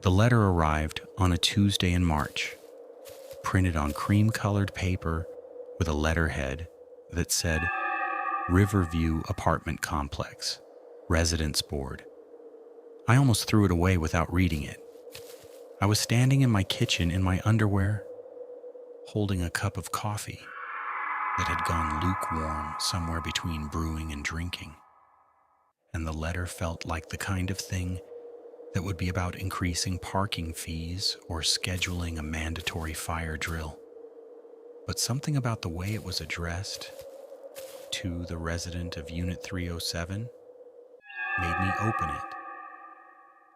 The letter arrived on a Tuesday in March, printed on cream-colored paper with a letterhead that said, Riverview Apartment Complex, Residence Board. I almost threw it away without reading it. I was standing in my kitchen in my underwear, holding a cup of coffee that had gone lukewarm somewhere between brewing and drinking. And the letter felt like the kind of thing that would be about increasing parking fees or scheduling a mandatory fire drill. But something about the way it was addressed to the resident of Unit 307 made me open it.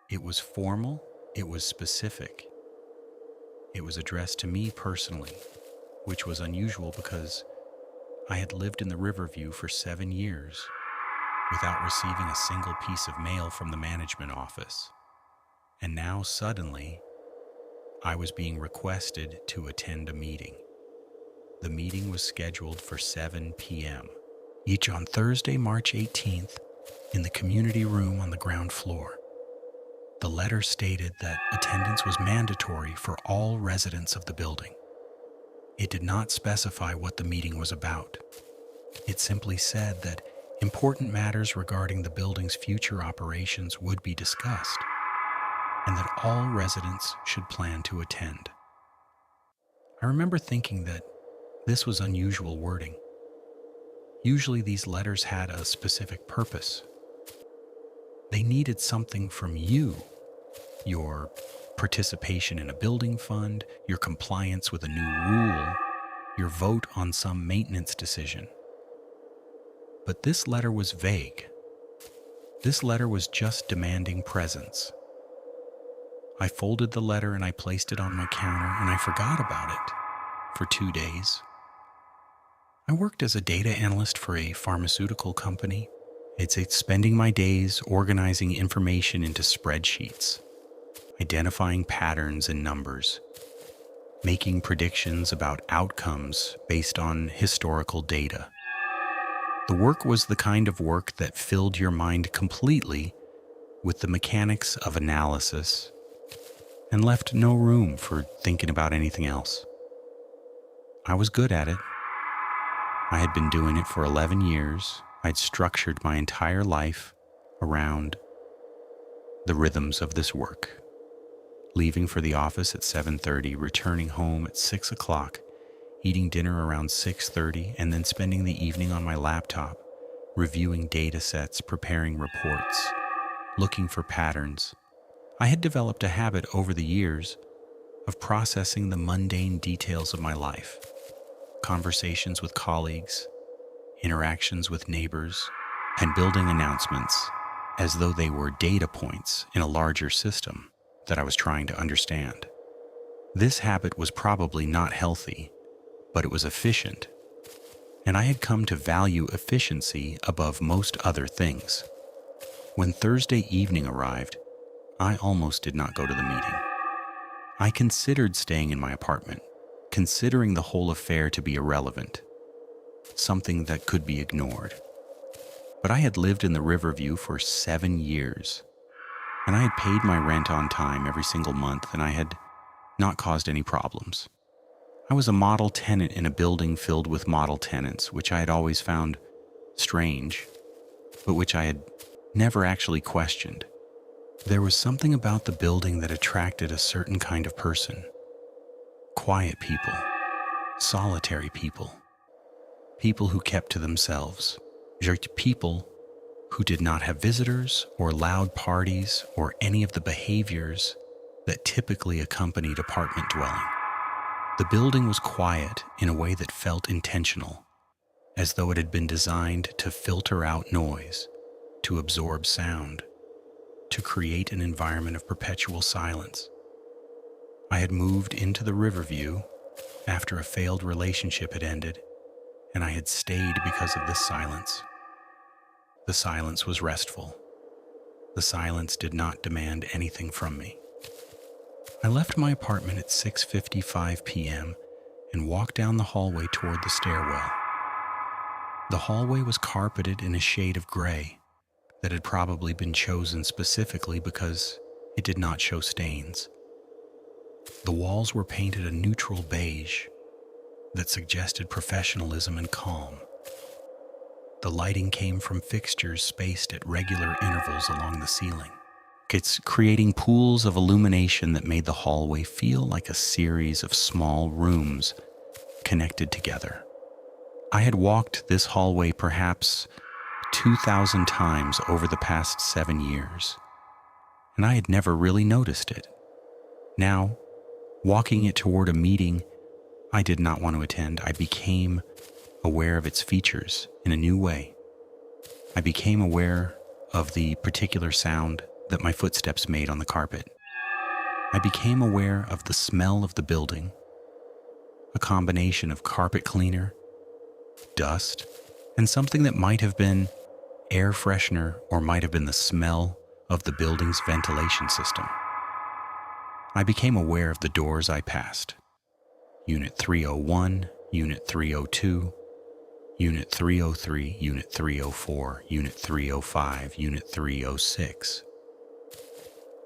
It was formal, it was specific. It was addressed to me personally, which was unusual because I had lived in the Riverview for 7 years without receiving a single piece of mail from the management office. And now suddenly, I was being requested to attend a meeting. The meeting was scheduled for 7 p.m., each on Thursday, March 18th, in the community room on the ground floor. The letter stated that attendance was mandatory for all residents of the building. It did not specify what the meeting was about. It simply said that important matters regarding the building's future operations would be discussed, and that all residents should plan to attend. I remember thinking that this was unusual wording. Usually these letters had a specific purpose. They needed something from you, your participation in a building fund, your compliance with a new rule, your vote on some maintenance decision. But this letter was vague. This letter was just demanding presence. I folded the letter and I placed it on my counter, and I forgot about it for 2 days. I worked as a data analyst for a pharmaceutical company. It's spending my days organizing information into spreadsheets, identifying patterns and numbers, making predictions about outcomes based on historical data. The work was the kind of work that filled your mind completely with the mechanics of analysis and left no room for thinking about anything else. I was good at it. I had been doing it for 11 years. I'd structured my entire life around the rhythms of this work. Leaving for the office at 7:30, returning home at 6 o'clock, eating dinner around 6:30, and then spending the evening on my laptop, reviewing data sets, preparing reports, looking for patterns. I had developed a habit over the years of processing the mundane details of my life, conversations with colleagues, interactions with neighbors, and building announcements as though they were data points in a larger system that I was trying to understand. This habit was probably not healthy, but it was efficient, and I had come to value efficiency above most other things. When Thursday evening arrived, I almost did not go to the meeting. I considered staying in my apartment, considering the whole affair to be irrelevant, something that could be ignored. But I had lived in the Riverview for 7 years, and I had paid my rent on time every single month, and I had not caused any problems. I was a model tenant in a building filled with model tenants, which I had always found strange, but which I had never actually questioned. There was something about the building that attracted a certain kind of person. Quiet people, solitary people, people who kept to themselves, people who did not have visitors or loud parties or any of the behaviors that typically accompanied apartment dwelling. The building was quiet in a way that felt intentional, as though it had been designed to filter out noise, to absorb sound, to create an environment of perpetual silence. I had moved into the Riverview after a failed relationship had ended, and I had stayed because of this silence. The silence was restful. The silence did not demand anything from me. I left my apartment at 6:55 p.m. and walked down the hallway toward the stairwell. The hallway was carpeted in a shade of gray that had probably been chosen specifically because It did not show stains. The walls were painted a neutral beige that suggested professionalism and calm. The lighting came from fixtures spaced at regular intervals along the ceiling. It's creating pools of illumination that made the hallway feel like a series of small rooms connected together. I had walked this hallway perhaps 2,000 times over the past 7 years, and I had never really noticed it. Now, walking it toward a meeting I did not want to attend, I became aware of its features in a new way. I became aware of the particular sound that my footsteps made on the carpet. I became aware of the smell of the building, a combination of carpet cleaner, dust, and something that might have been air freshener or might have been the smell of the building's ventilation system. I became aware of the doors I passed. Unit 301, Unit 302, Unit 303, Unit 304, Unit 305, Unit 306.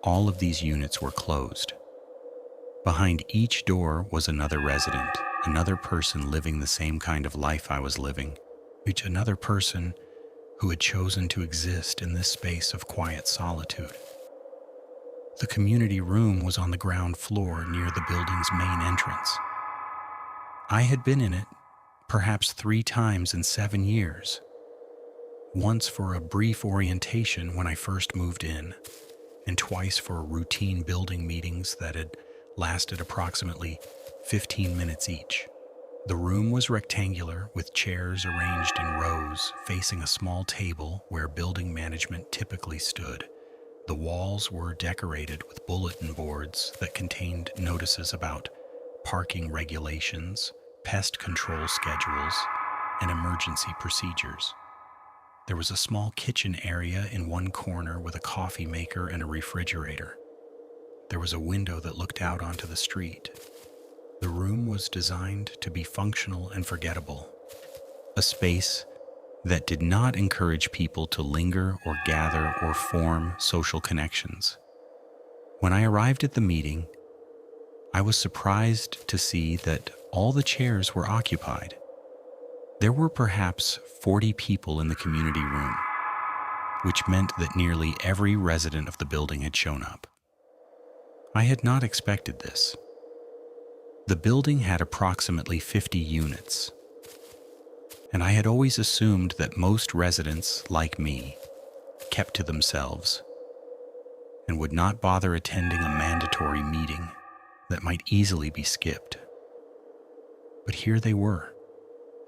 All of these units were closed. Behind each door was another resident, another person living the same kind of life I was living, another person who had chosen to exist in this space of quiet solitude. The community room was on the ground floor near the building's main entrance. I had been in it perhaps 3 times in 7 years. Once for a brief orientation when I first moved in, and twice for routine building meetings that had lasted approximately 15 minutes each. The room was rectangular with chairs arranged in rows facing a small table where building management typically stood. The walls were decorated with bulletin boards that contained notices about parking regulations, pest control schedules, and emergency procedures. There was a small kitchen area in one corner with a coffee maker and a refrigerator. There was a window that looked out onto the street. The room was designed to be functional and forgettable, a space that did not encourage people to linger or gather or form social connections. When I arrived at the meeting, I was surprised to see that all the chairs were occupied. There were perhaps 40 people in the community room, which meant that nearly every resident of the building had shown up. I had not expected this. The building had approximately 50 units, and I had always assumed that most residents, like me, kept to themselves and would not bother attending a mandatory meeting that might easily be skipped. But here they were,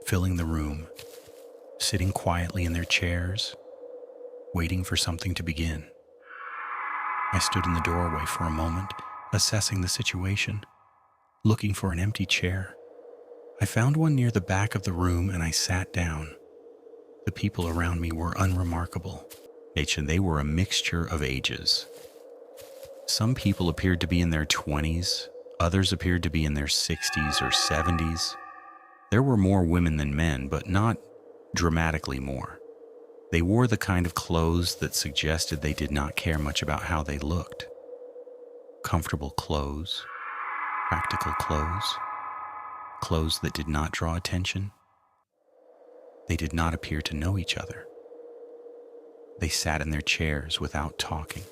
filling the room, sitting quietly in their chairs, waiting for something to begin. I stood in the doorway for a moment, assessing the situation, looking for an empty chair. I found one near the back of the room and I sat down. The people around me were unremarkable. They were a mixture of ages. Some people appeared to be in their 20s, others appeared to be in their 60s or 70s. There were more women than men, but not dramatically more. They wore the kind of clothes that suggested they did not care much about how they looked. Comfortable clothes, practical clothes, clothes that did not draw attention. They did not appear to know each other. They sat in their chairs without talking,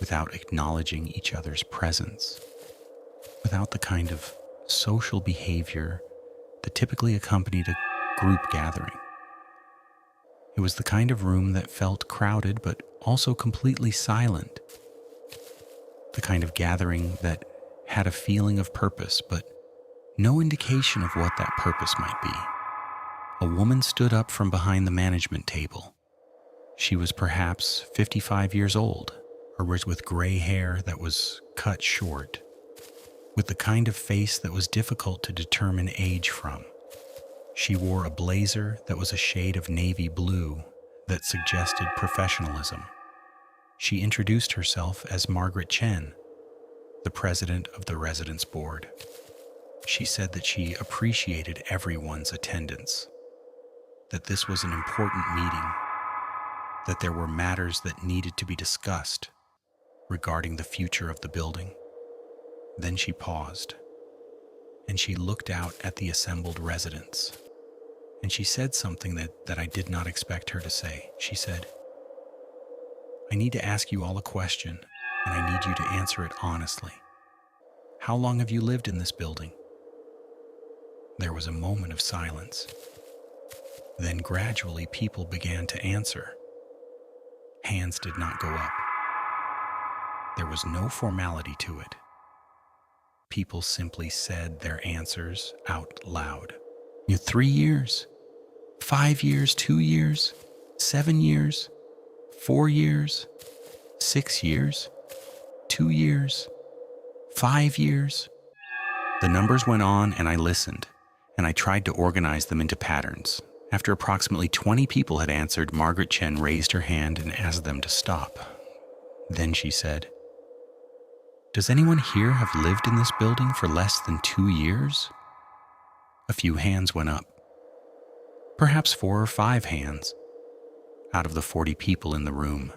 without acknowledging each other's presence, without the kind of social behavior that typically accompanied a group gathering. It was the kind of room that felt crowded but also completely silent. The kind of gathering that had a feeling of purpose but no indication of what that purpose might be. A woman stood up from behind the management table. She was perhaps 55 years old, or was with gray hair that was cut short, with the kind of face that was difficult to determine age from. She wore a blazer that was a shade of navy blue that suggested professionalism. She introduced herself as Margaret Chen, the president of the residence board. She said that she appreciated everyone's attendance, that this was an important meeting, that there were matters that needed to be discussed, regarding the future of the building. Then she paused, and she looked out at the assembled residents. And she said something that I did not expect her to say. She said, "I need to ask you all a question, and I need you to answer it honestly. How long have you lived in this building?" There was a moment of silence. Then gradually people began to answer. Hands did not go up. There was no formality to it. People simply said their answers out loud. 3 years, 5 years, 2 years, 7 years, 4 years, 6 years, 2 years, 5 years. The numbers went on, and I listened, and I tried to organize them into patterns. After approximately 20 people had answered, Margaret Chen raised her hand and asked them to stop. Then she said, "Does anyone here have lived in this building for less than 2 years?" A few hands went up. Perhaps 4 or 5 hands out of the 40 people in the room.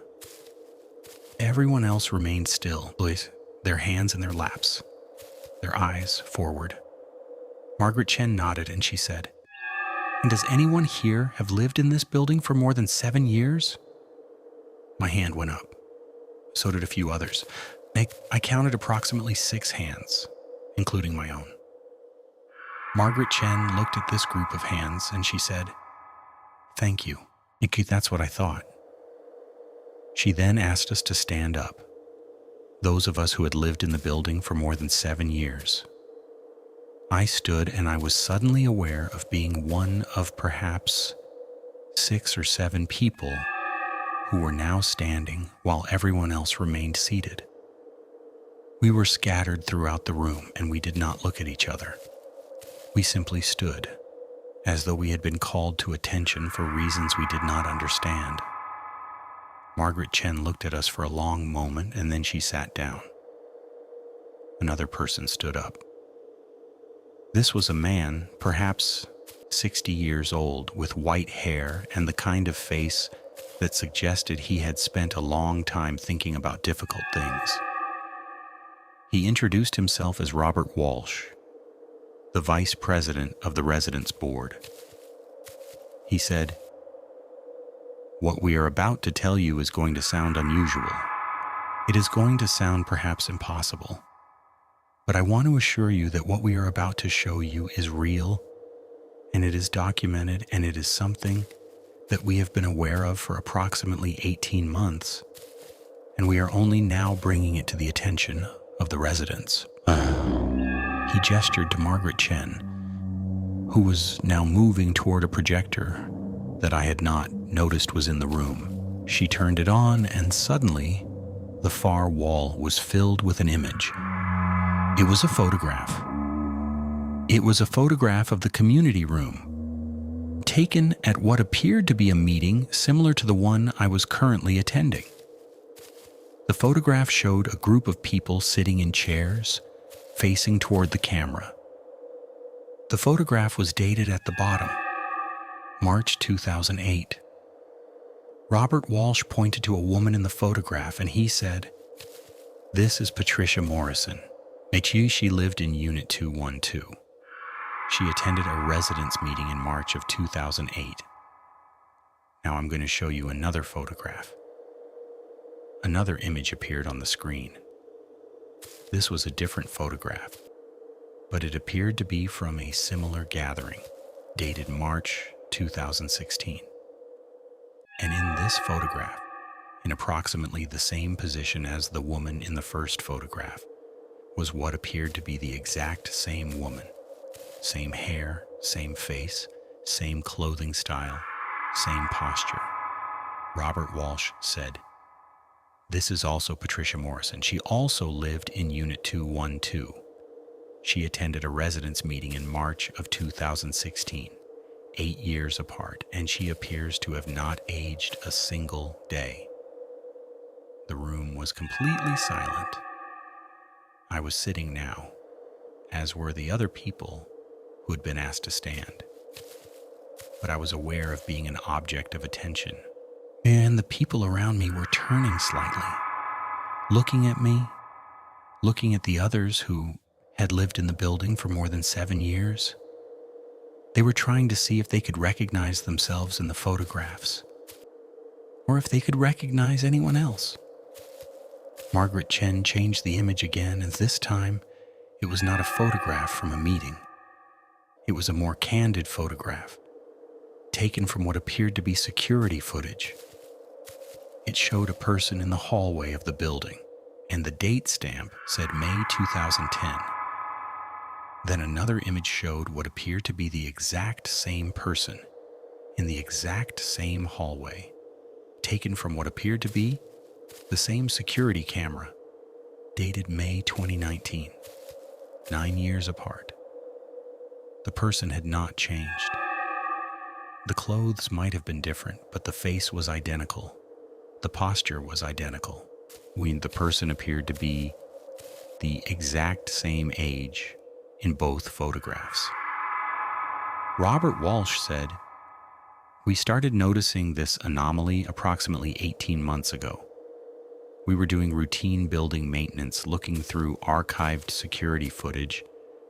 Everyone else remained still, their hands in their laps, their eyes forward. Margaret Chen nodded and she said, "And does anyone here have lived in this building for more than 7 years?" My hand went up. So did a few others. I counted approximately 6 hands, including my own. Margaret Chen looked at this group of hands and she said, "Thank you. That's what I thought." She then asked us to stand up, those of us who had lived in the building for more than 7 years. I stood and I was suddenly aware of being one of perhaps 6 or 7 people who were now standing while everyone else remained seated. We were scattered throughout the room and we did not look at each other. We simply stood, as though we had been called to attention for reasons we did not understand. Margaret Chen looked at us for a long moment and then she sat down. Another person stood up. This was a man, perhaps 60 years old, with white hair and the kind of face that suggested he had spent a long time thinking about difficult things. He introduced himself as Robert Walsh, the vice president of the residence board. He said, "What we are about to tell you is going to sound unusual. It is going to sound perhaps impossible. But I want to assure you that what we are about to show you is real, and it is documented, and it is something that we have been aware of for approximately 18 months, and we are only now bringing it to the attention of the residents." He gestured to Margaret Chen, who was now moving toward a projector that I had not noticed was in the room. She turned it on, and suddenly, the far wall was filled with an image. It was a photograph. It was a photograph of the community room, taken at what appeared to be a meeting similar to the one I was currently attending. The photograph showed a group of people sitting in chairs, facing toward the camera. The photograph was dated at the bottom, March 2008. Robert Walsh pointed to a woman in the photograph and he said, "This is Patricia Morrison. She lived in Unit 212. She attended a residence meeting in March of 2008. Now I'm going to show you another photograph." Another image appeared on the screen. This was a different photograph, but it appeared to be from a similar gathering, dated March 2016. And in this photograph, in approximately the same position as the woman in the first photograph, was what appeared to be the exact same woman. Same hair, same face, same clothing style, same posture. Robert Walsh said, "This is also Patricia Morrison. She also lived in Unit 212. She attended a residence meeting in March of 2016, 8 years apart, and she appears to have not aged a single day." The room was completely silent. I was sitting now, as were the other people who had been asked to stand. But I was aware of being an object of attention, and the people around me were turning slightly, looking at me, looking at the others who had lived in the building for more than 7 years. They were trying to see if they could recognize themselves in the photographs, or if they could recognize anyone else. Margaret Chen changed the image again, and this time it was not a photograph from a meeting. It was a more candid photograph, taken from what appeared to be security footage. It showed a person in the hallway of the building, and the date stamp said May 2010. Then another image showed what appeared to be the exact same person in the exact same hallway, taken from what appeared to be the same security camera, dated May 2019, 9 years apart. The person had not changed. The clothes might have been different, but the face was identical. The posture was identical. The person appeared to be the exact same age in both photographs. Robert Walsh said, "We started noticing this anomaly approximately 18 months ago. We were doing routine building maintenance, looking through archived security footage,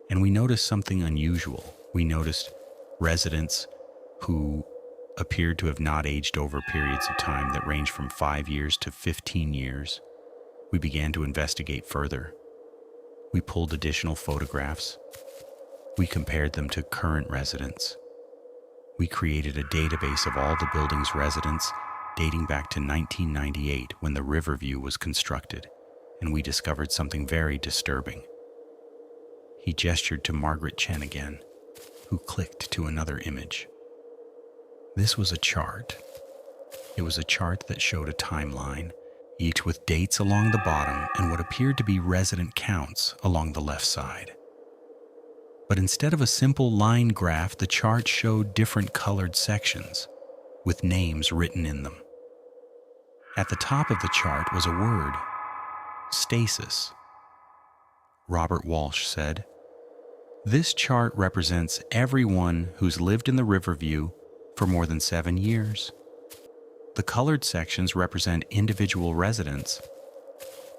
and we noticed something unusual. We noticed residents who appeared to have not aged over periods of time that ranged from 5 years to 15 years. We began to investigate further. We pulled additional photographs. We compared them to current residents. We created a database of all the building's residents dating back to 1998 when the Riverview was constructed, and we discovered something very disturbing." He gestured to Margaret Chen again, who clicked to another image. This was a chart. It was a chart that showed a timeline, each with dates along the bottom and what appeared to be resident counts along the left side. But instead of a simple line graph, the chart showed different colored sections with names written in them. At the top of the chart was a word, Stasis. Robert Walsh said, "This chart represents everyone who's lived in the Riverview for more than 7 years. The colored sections represent individual residents.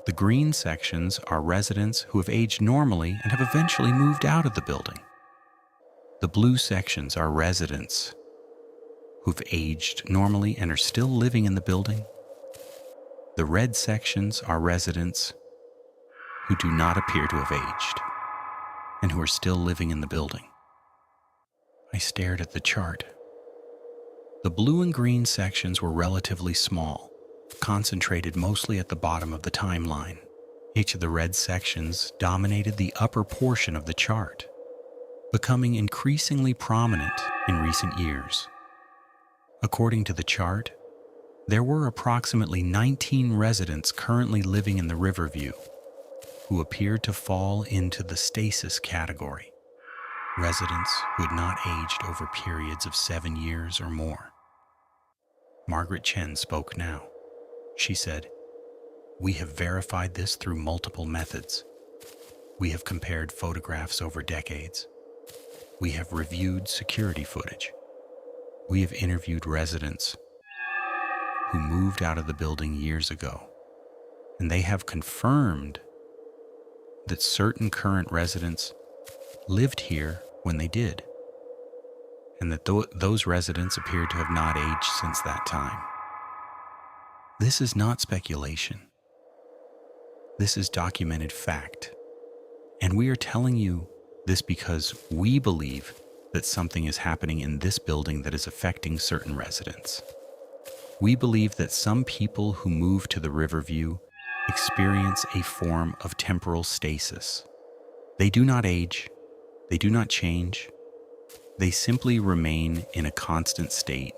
The green sections are residents who have aged normally and have eventually moved out of the building. The blue sections are residents who've aged normally and are still living in the building. The red sections are residents who do not appear to have aged and who are still living in the building." I stared at the chart. The blue and green sections were relatively small, concentrated mostly at the bottom of the timeline. Each of the red sections dominated the upper portion of the chart, becoming increasingly prominent in recent years. According to the chart, there were approximately 19 residents currently living in the Riverview who appeared to fall into the Stasis category, residents who had not aged over periods of 7 years or more. Margaret Chen spoke now. She said, "We have verified this through multiple methods. We have compared photographs over decades. We have reviewed security footage. We have interviewed residents who moved out of the building years ago, and they have confirmed that certain current residents lived here when they did, and that those residents appear to have not aged since that time. This is not speculation. This is documented fact. And we are telling you this because we believe that something is happening in this building that is affecting certain residents. We believe that some people who move to the Riverview experience a form of temporal stasis. They do not age. They do not change. They simply remain in a constant state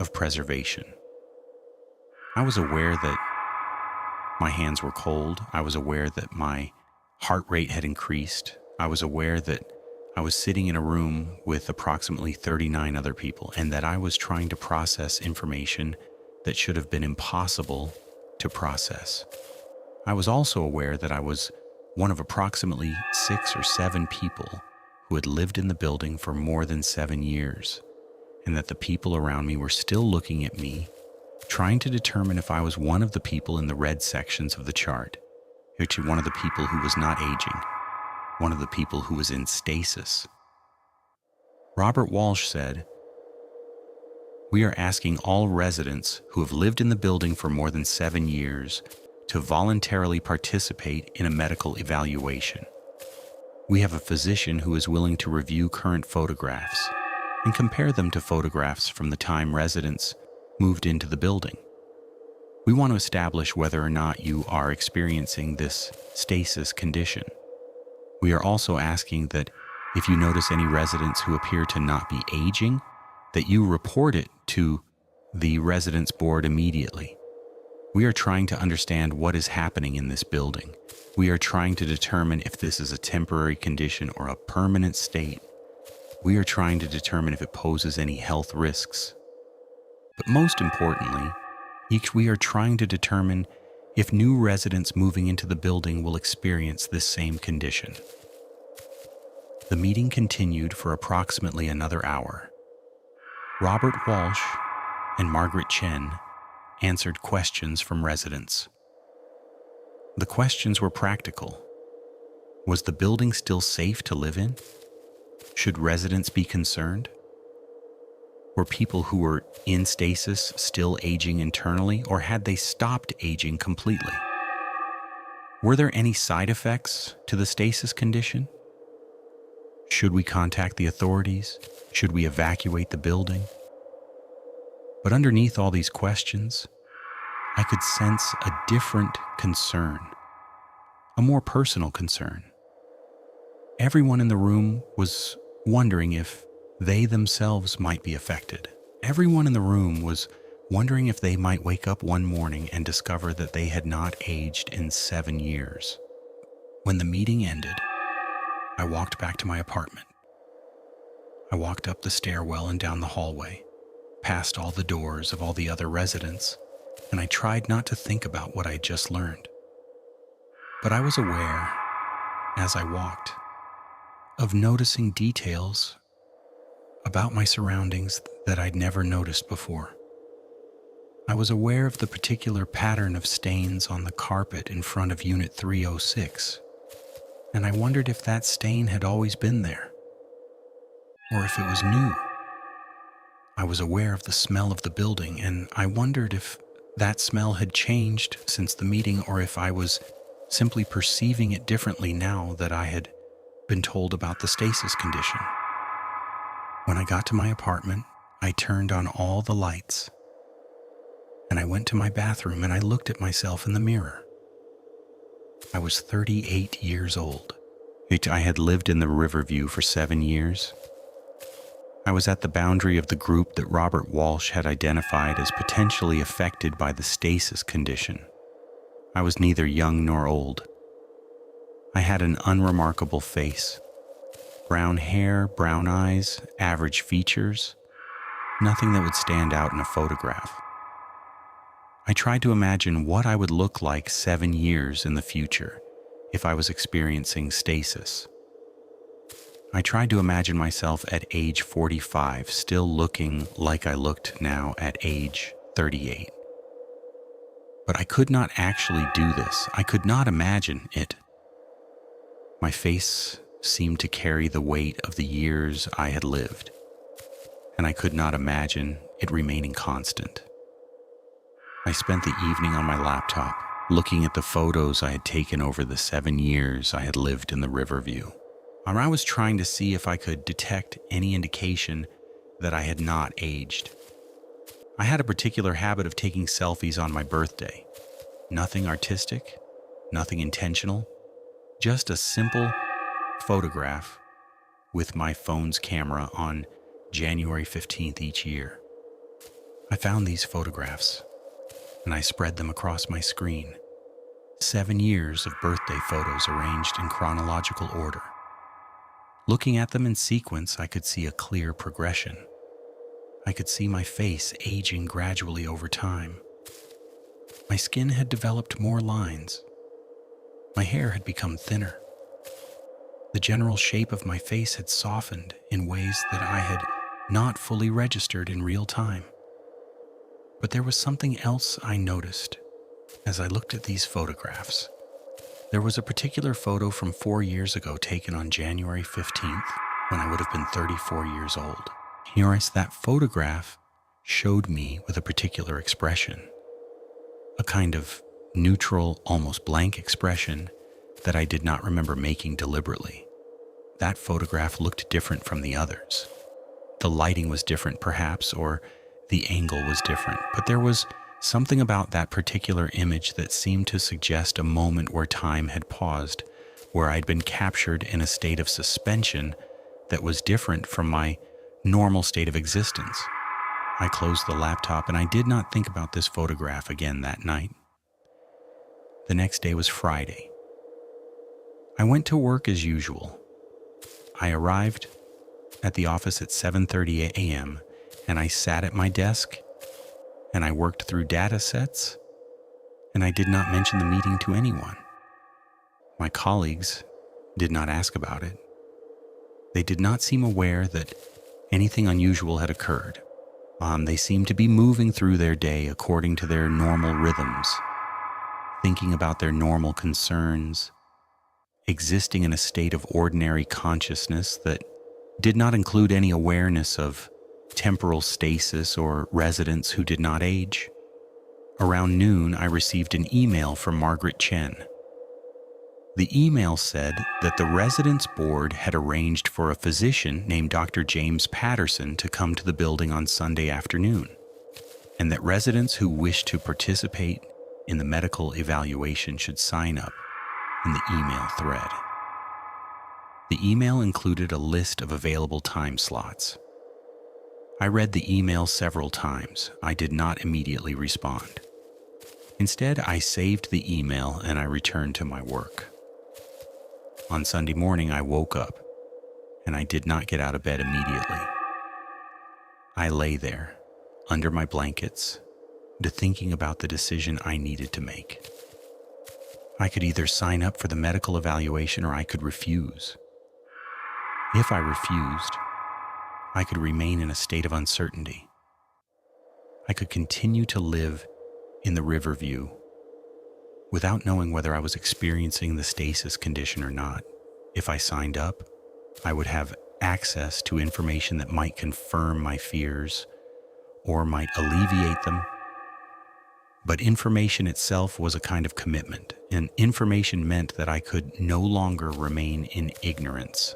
of preservation." I was aware that my hands were cold. I was aware that my heart rate had increased. I was aware that I was sitting in a room with approximately 39 other people and that I was trying to process information that should have been impossible to process. I was also aware that I was one of approximately 6 or 7 people who had lived in the building for more than 7 years, and that the people around me were still looking at me trying to determine if I was one of the people in the red sections of the chart, one of the people who was not aging, one of the people who was in stasis. Robert Walsh said, "We are asking all residents who have lived in the building for more than 7 years to voluntarily participate in a medical evaluation. We have a physician who is willing to review current photographs and compare them to photographs from the time residents moved into the building. We want to establish whether or not you are experiencing this stasis condition. We are also asking that if you notice any residents who appear to not be aging, that you report it to the residence board immediately. We are trying to understand what is happening in this building. We are trying to determine if this is a temporary condition or a permanent state. We are trying to determine if it poses any health risks. But most importantly, we are trying to determine if new residents moving into the building will experience this same condition." The meeting continued for approximately another hour. Robert Walsh and Margaret Chen answered questions from residents. The questions were practical. Was the building still safe to live in? Should residents be concerned? Were people who were in stasis still aging internally, or had they stopped aging completely? Were there any side effects to the stasis condition? Should we contact the authorities? Should we evacuate the building? But underneath all these questions, I could sense a different concern, a more personal concern. Everyone in the room was wondering if they themselves might be affected. Everyone in the room was wondering if they might wake up one morning and discover that they had not aged in 7 years. When the meeting ended, I walked back to my apartment. I walked up the stairwell and down the hallway, past all the doors of all the other residents, and I tried not to think about what I had just learned. But I was aware, as I walked, of noticing details about my surroundings that I'd never noticed before. I was aware of the particular pattern of stains on the carpet in front of Unit 306, and I wondered if that stain had always been there, or if it was new. I was aware of the smell of the building, and I wondered if that smell had changed since the meeting, or if I was simply perceiving it differently now that I had been told about the stasis condition. When I got to my apartment, I turned on all the lights, and I went to my bathroom and I looked at myself in the mirror. I was 38 years old. I had lived in the Riverview for 7 years. I was at the boundary of the group that Robert Walsh had identified as potentially affected by the stasis condition. I was neither young nor old. I had an unremarkable face. Brown hair, brown eyes, average features, nothing that would stand out in a photograph. I tried to imagine what I would look like 7 years in the future if I was experiencing stasis. I tried to imagine myself at age 45 still looking like I looked now at age 38. But I could not actually do this. I could not imagine it. My face seemed to carry the weight of the years I had lived, and I could not imagine it remaining constant. I spent the evening on my laptop, looking at the photos I had taken over the 7 years I had lived in the Riverview. I was trying to see if I could detect any indication that I had not aged. I had a particular habit of taking selfies on my birthday. Nothing artistic, nothing intentional, just a simple photograph with my phone's camera on January 15th each year. I found these photographs and I spread them across my screen. 7 years of birthday photos arranged in chronological order. Looking at them in sequence, I could see a clear progression. I could see my face aging gradually over time. My skin had developed more lines. My hair had become thinner. The general shape of my face had softened in ways that I had not fully registered in real time. But there was something else I noticed as I looked at these photographs. There was a particular photo from 4 years ago taken on January 15th, when I would have been 34 years old. Yoris, that photograph showed me with a particular expression, a kind of neutral, almost blank expression that I did not remember making deliberately. That photograph looked different from the others. The lighting was different, perhaps, or the angle was different, but there was something about that particular image that seemed to suggest a moment where time had paused, where I'd been captured in a state of suspension that was different from my normal state of existence. I closed the laptop and I did not think about this photograph again that night. The next day was Friday. I went to work as usual. I arrived at the office at 7:30 a.m. and I sat at my desk and I worked through data sets, and I did not mention the meeting to anyone. My colleagues did not ask about it. They did not seem aware that anything unusual had occurred. They seemed to be moving through their day according to their normal rhythms, thinking about their normal concerns, existing in a state of ordinary consciousness that did not include any awareness of temporal stasis or residents who did not age. Around noon, I received an email from Margaret Chen. The email said that the residence board had arranged for a physician named Dr. James Patterson to come to the building on Sunday afternoon, and that residents who wished to participate in the medical evaluation should sign up in the email thread. The email included a list of available time slots. I read the email several times. I did not immediately respond. Instead, I saved the email and I returned to my work. On Sunday morning, I woke up and I did not get out of bed immediately. I lay there, under my blankets, thinking about the decision I needed to make. I could either sign up for the medical evaluation or I could refuse. If I refused, I could remain in a state of uncertainty. I could continue to live in the Riverview without knowing whether I was experiencing the stasis condition or not. If I signed up, I would have access to information that might confirm my fears or might alleviate them. But information itself was a kind of commitment, and information meant that I could no longer remain in ignorance.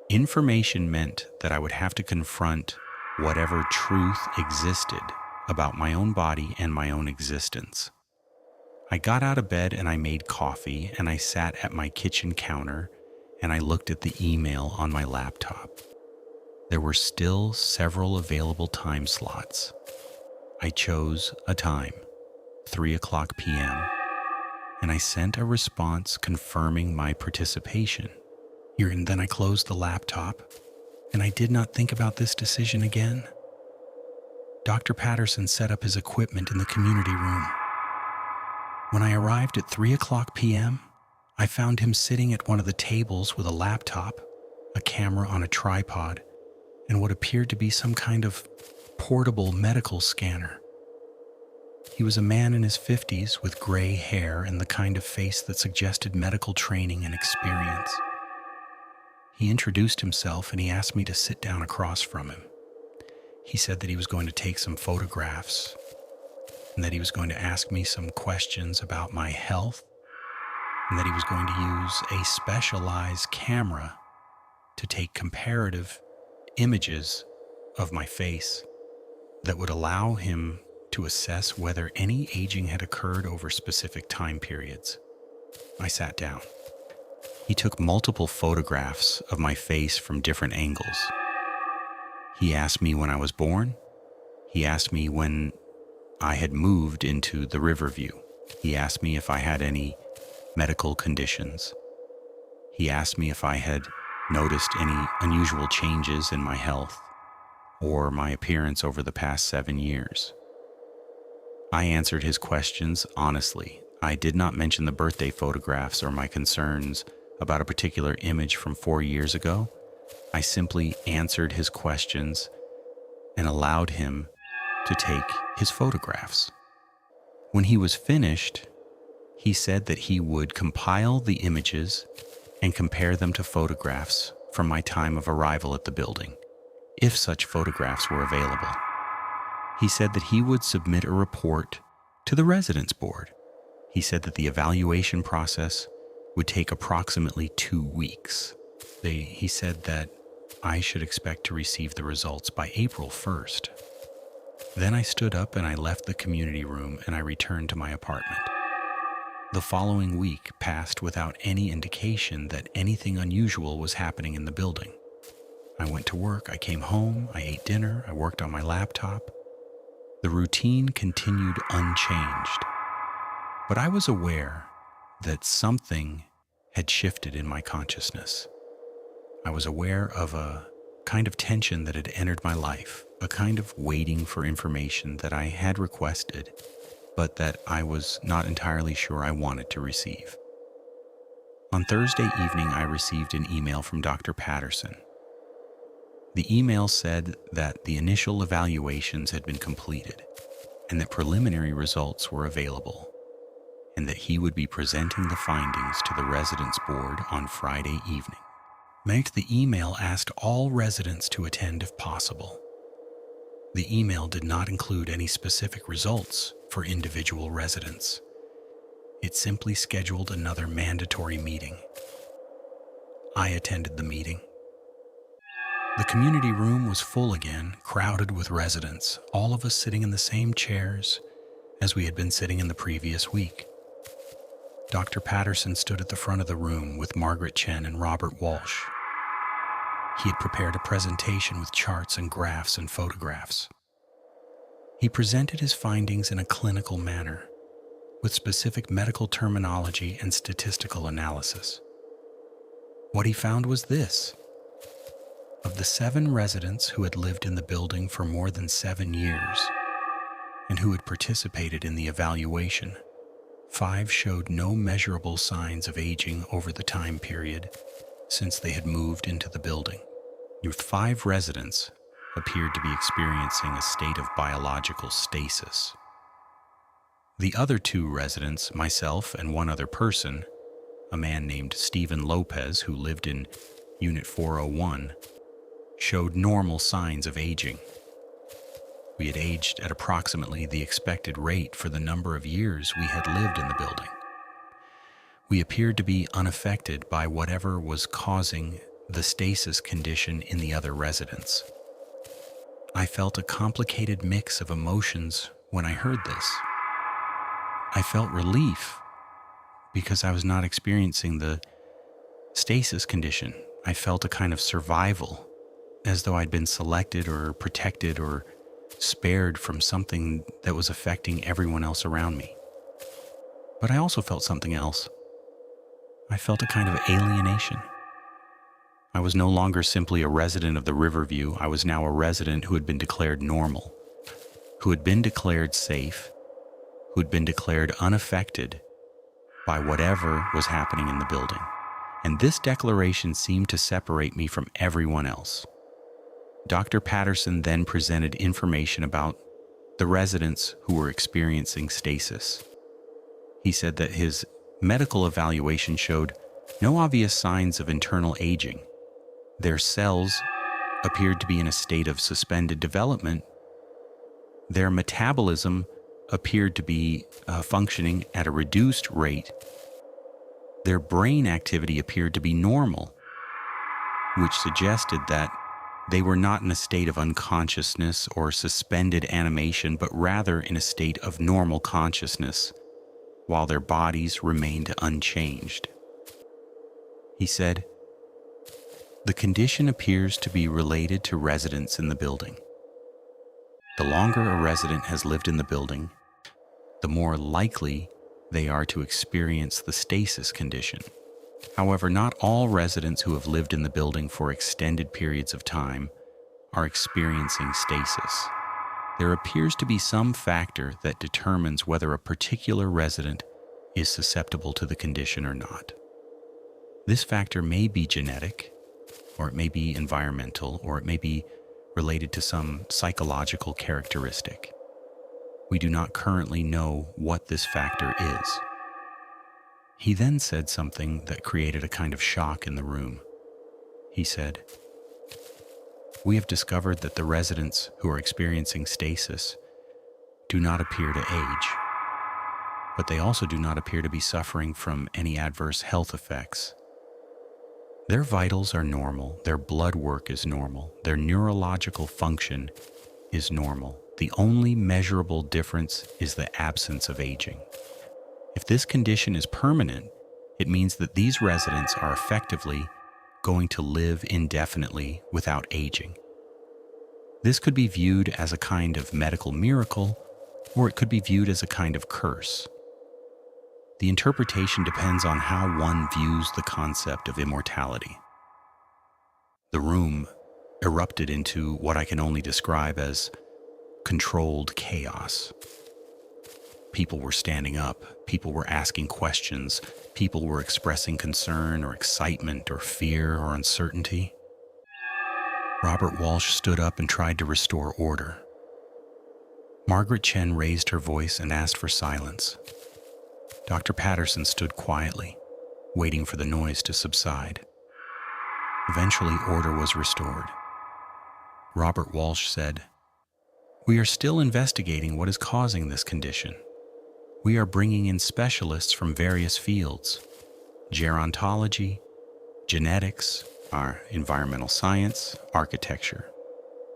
Information meant that I would have to confront whatever truth existed about my own body and my own existence. I got out of bed and I made coffee and I sat at my kitchen counter and I looked at the email on my laptop. There were still several available time slots. I chose a time, 3:00 p.m., and I sent a response confirming my participation. And then I closed the laptop, and I did not think about this decision again. Dr. Patterson set up his equipment in the community room. When I arrived at 3:00 p.m., I found him sitting at one of the tables with a laptop, a camera on a tripod, and what appeared to be some kind of portable medical scanner. He was a man in his 50s with gray hair and the kind of face that suggested medical training and experience. He introduced himself and he asked me to sit down across from him. He said that he was going to take some photographs and that he was going to ask me some questions about my health and that he was going to use a specialized camera to take comparative images of my face that would allow him to assess whether any aging had occurred over specific time periods. I sat down. He took multiple photographs of my face from different angles. He asked me when I was born. He asked me when I had moved into the Riverview. He asked me if I had any medical conditions. He asked me if I had noticed any unusual changes in my health or my appearance over the past 7 years. I answered his questions honestly. I did not mention the birthday photographs or my concerns about a particular image from 4 years ago. I simply answered his questions and allowed him to take his photographs. When he was finished, he said that he would compile the images and compare them to photographs from my time of arrival at the building, if such photographs were available. He said that he would submit a report to the residence board. He said that the evaluation process would take approximately 2 weeks. He said that I should expect to receive the results by April 1st. Then I stood up and I left the community room and I returned to my apartment. The following week passed without any indication that anything unusual was happening in the building. I went to work, I came home, I ate dinner, I worked on my laptop. The routine continued unchanged, but I was aware that something had shifted in my consciousness. I was aware of a kind of tension that had entered my life, a kind of waiting for information that I had requested, but that I was not entirely sure I wanted to receive. On Thursday evening, I received an email from Dr. Patterson. The email said that the initial evaluations had been completed and that preliminary results were available, and that he would be presenting the findings to the residence board on Friday evening. The email asked all residents to attend if possible. The email did not include any specific results for individual residents. It simply scheduled another mandatory meeting. I attended the meeting. The community room was full again, crowded with residents, all of us sitting in the same chairs as we had been sitting in the previous week. Dr. Patterson stood at the front of the room with Margaret Chen and Robert Walsh. He had prepared a presentation with charts and graphs and photographs. He presented his findings in a clinical manner, with specific medical terminology and statistical analysis. What he found was this. Of the 7 residents who had lived in the building for more than 7 years and who had participated in the evaluation, 5 showed no measurable signs of aging over the time period since they had moved into the building. 5 residents appeared to be experiencing a state of biological stasis. The other 2 residents, myself and one other person, a man named Stephen Lopez who lived in Unit 401, showed normal signs of aging. We had aged at approximately the expected rate for the number of years we had lived in the building. We appeared to be unaffected by whatever was causing the stasis condition in the other residents. I felt a complicated mix of emotions when I heard this. I felt relief because I was not experiencing the stasis condition. I felt a kind of survival, as though I'd been selected or protected or spared from something that was affecting everyone else around me. But I also felt something else. I felt a kind of alienation. I was no longer simply a resident of the Riverview. I was now a resident who had been declared normal, who had been declared safe, who had been declared unaffected by whatever was happening in the building. And this declaration seemed to separate me from everyone else. Dr. Patterson then presented information about the residents who were experiencing stasis. He said that his medical evaluation showed no obvious signs of internal aging. Their cells appeared to be in a state of suspended development. Their metabolism appeared to be functioning at a reduced rate. Their brain activity appeared to be normal, which suggested that they were not in a state of unconsciousness or suspended animation, but rather in a state of normal consciousness, while their bodies remained unchanged. He said, "The condition appears to be related to residents in the building. The longer a resident has lived in the building, the more likely they are to experience the stasis condition. However, not all residents who have lived in the building for extended periods of time are experiencing stasis. There appears to be some factor that determines whether a particular resident is susceptible to the condition or not. This factor may be genetic, or it may be environmental, or it may be related to some psychological characteristic. We do not currently know what this factor is. He then said something that created a kind of shock in the room. He said, "We have discovered that the residents who are experiencing stasis do not appear to age, but they also do not appear to be suffering from any adverse health effects. Their vitals are normal, their blood work is normal, their neurological function is normal. The only measurable difference is the absence of aging. If this condition is permanent, it means that these residents are effectively going to live indefinitely without aging. This could be viewed as a kind of medical miracle, or it could be viewed as a kind of curse. The interpretation depends on how one views the concept of immortality." The room erupted into what I can only describe as controlled chaos. People were standing up, people were asking questions, people were expressing concern or excitement or fear or uncertainty. Robert Walsh stood up and tried to restore order. Margaret Chen raised her voice and asked for silence. Dr. Patterson stood quietly, waiting for the noise to subside. Eventually, order was restored. Robert Walsh said, "We are still investigating what is causing this condition. We are bringing in specialists from various fields: gerontology, genetics, our environmental science, architecture.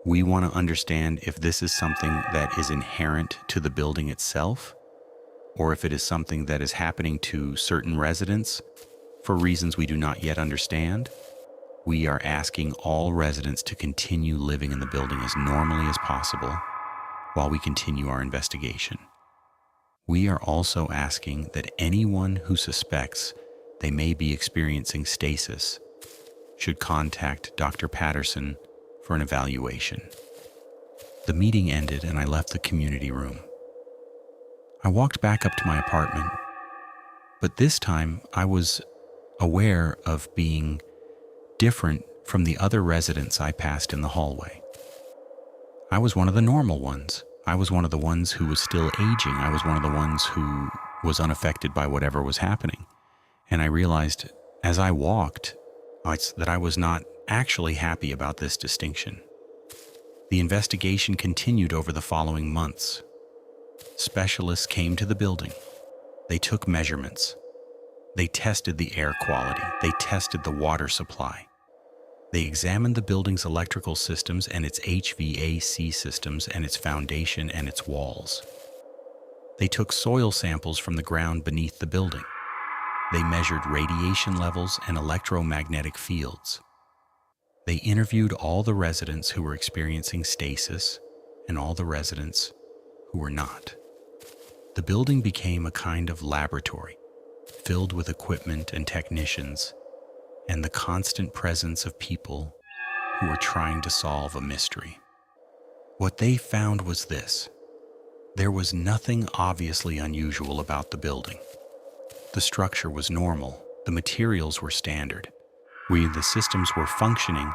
We want to understand if this is something that is inherent to the building itself, or if it is something that is happening to certain residents for reasons we do not yet understand. We are asking all residents to continue living in the building as normally as possible while we continue our investigation. We are also asking that anyone who suspects they may be experiencing stasis should contact Dr. Patterson for an evaluation." The meeting ended and I left the community room. I walked back up to my apartment, but this time I was aware of being different from the other residents I passed in the hallway. I was one of the normal ones. I was one of the ones who was still aging. I was one of the ones who was unaffected by whatever was happening. And I realized as I walked that I was not actually happy about this distinction. The investigation continued over the following months. Specialists came to the building. They took measurements. They tested the air quality. They tested the water supply. They examined the building's electrical systems and its HVAC systems and its foundation and its walls. They took soil samples from the ground beneath the building. They measured radiation levels and electromagnetic fields. They interviewed all the residents who were experiencing stasis and all the residents who were not. The building became a kind of laboratory, filled with equipment and technicians, and the constant presence of people who were trying to solve a mystery. What they found was this: there was nothing obviously unusual about the building. The structure was normal, the materials were standard. The systems were functioning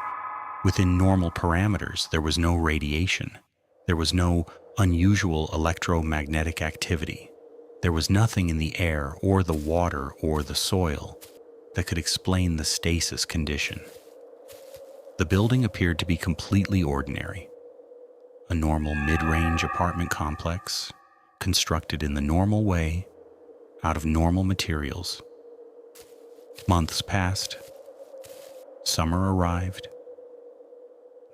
within normal parameters. There was no radiation. There was no unusual electromagnetic activity. There was nothing in the air or the water or the soil that could explain the stasis condition. The building appeared to be completely ordinary. A normal mid-range apartment complex, constructed in the normal way, out of normal materials. Months passed. Summer arrived.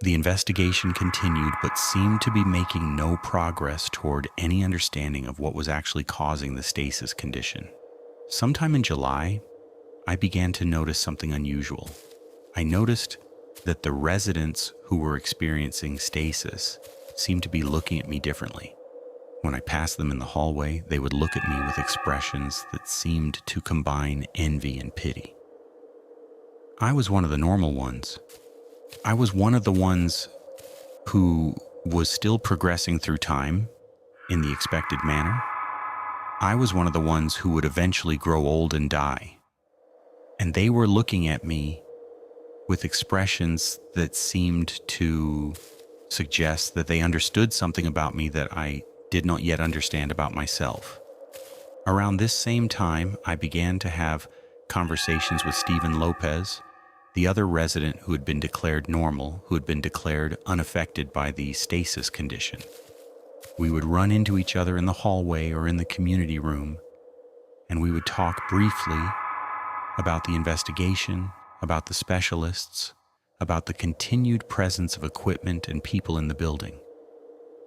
The investigation continued, but seemed to be making no progress toward any understanding of what was actually causing the stasis condition. Sometime in July, I began to notice something unusual. I noticed that the residents who were experiencing stasis seemed to be looking at me differently. When I passed them in the hallway, they would look at me with expressions that seemed to combine envy and pity. I was one of the normal ones. I was one of the ones who was still progressing through time in the expected manner. I was one of the ones who would eventually grow old and die. And they were looking at me with expressions that seemed to suggest that they understood something about me that I did not yet understand about myself. Around this same time, I began to have conversations with Stephen Lopez, the other resident who had been declared normal, who had been declared unaffected by the stasis condition. We would run into each other in the hallway or in the community room, and we would talk briefly about the investigation, about the specialists, about the continued presence of equipment and people in the building.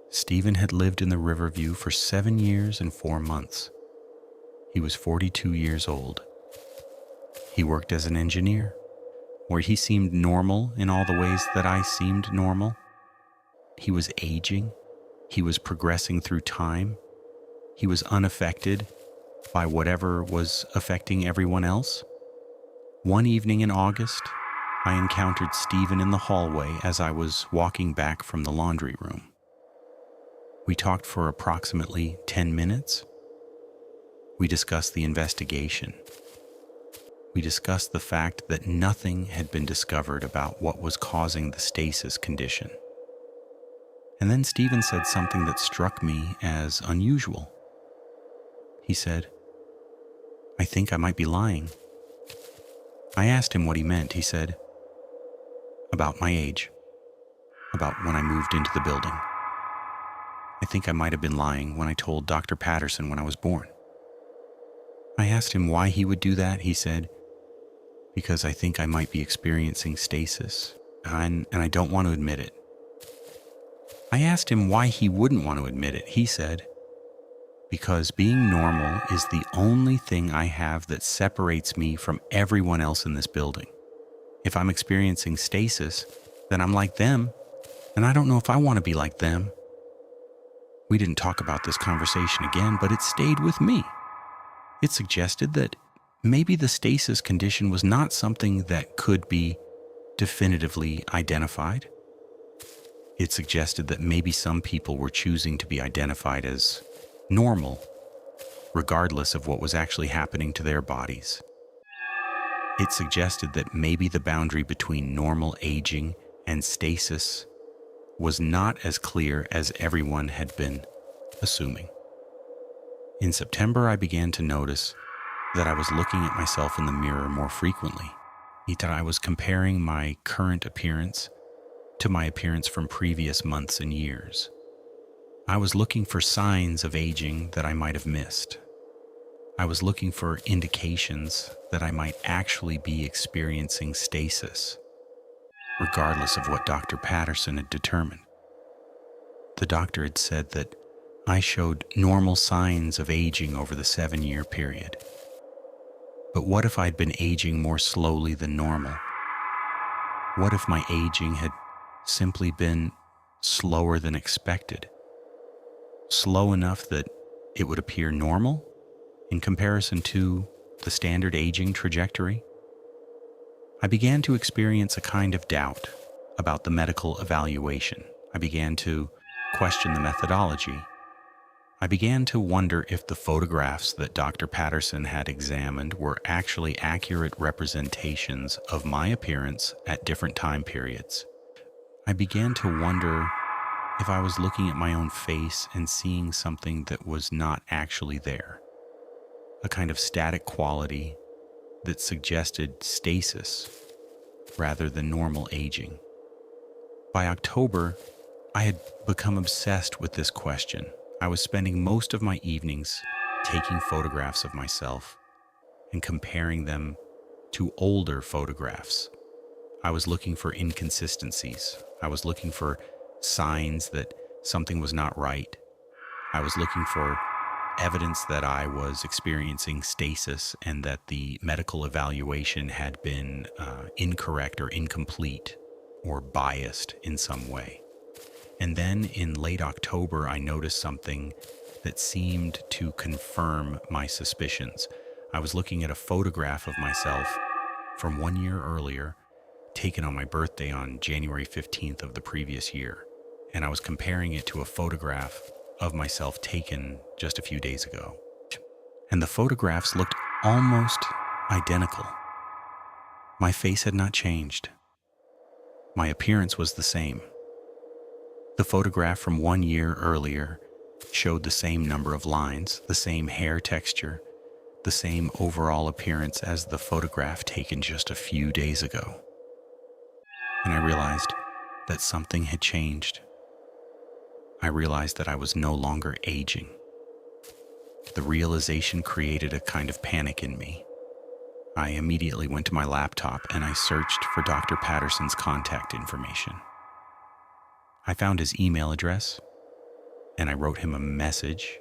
Stephen had lived in the Riverview for 7 years and 4 months. He was 42 years old. He worked as an engineer, where he seemed normal in all the ways that I seemed normal. He was aging. He was progressing through time. He was unaffected by whatever was affecting everyone else. One evening in August, I encountered Stephen in the hallway as I was walking back from the laundry room. We talked for approximately 10 minutes. We discussed the investigation. We discussed the fact that nothing had been discovered about what was causing the stasis condition. And then Stephen said something that struck me as unusual. He said, "I think I might be lying." I asked him what he meant. He said, "About my age, about when I moved into the building. I think I might have been lying when I told Dr. Patterson when I was born." I asked him why he would do that. He said, "Because I think I might be experiencing stasis, and I don't want to admit it." I asked him why he wouldn't want to admit it. He said, "Because being normal is the only thing I have that separates me from everyone else in this building. If I'm experiencing stasis, then I'm like them, and I don't know if I want to be like them." We didn't talk about this conversation again, but it stayed with me. It suggested that maybe the stasis condition was not something that could be definitively identified. It suggested that maybe some people were choosing to be identified as normal, regardless of what was actually happening to their bodies. It suggested that maybe the boundary between normal aging and stasis was not as clear as everyone had been assuming. In September, I began to notice that I was looking at myself in the mirror more frequently, that I was comparing my current appearance to my appearance from previous months and years. I was looking for signs of aging that I might have missed. I was looking for indications that I might actually be experiencing stasis, regardless of what Dr. Patterson had determined. The doctor had said that I showed normal signs of aging over the 7-year period. But what if I'd been aging more slowly than normal? What if my aging had simply been slower than expected? Slow enough that it would appear normal in comparison to the standard aging trajectory? I began to experience a kind of doubt about the medical evaluation. I began to question the methodology. I began to wonder if the photographs that Dr. Patterson had examined were actually accurate representations of my appearance at different time periods. I began to wonder if I was looking at my own face and seeing something that was not actually there, a kind of static quality that suggested stasis rather than normal aging. By October, I had become obsessed with this question. I was spending most of my evenings taking photographs of myself and comparing them to older photographs. I was looking for inconsistencies. I was looking for signs that something was not right. I was looking for evidence that I was experiencing stasis and that the medical evaluation had been incorrect or incomplete or biased in some way. And then in late October, I noticed something that seemed to confirm my suspicions. I was looking at a photograph of myself from 1 year earlier, taken on my birthday on January 15th of the previous year. And I was comparing it to a photograph of myself taken just a few days ago. And the photographs looked almost identical. My face had not changed. My appearance was the same. The photograph from 1 year earlier showed the same number of lines, the same hair texture, the same overall appearance as the photograph taken just a few days ago. And I realized that something had changed. I realized that I was no longer aging. The realization created a kind of panic in me. I immediately went to my laptop and I searched for Dr. Patterson's contact information. I found his email address and I wrote him a message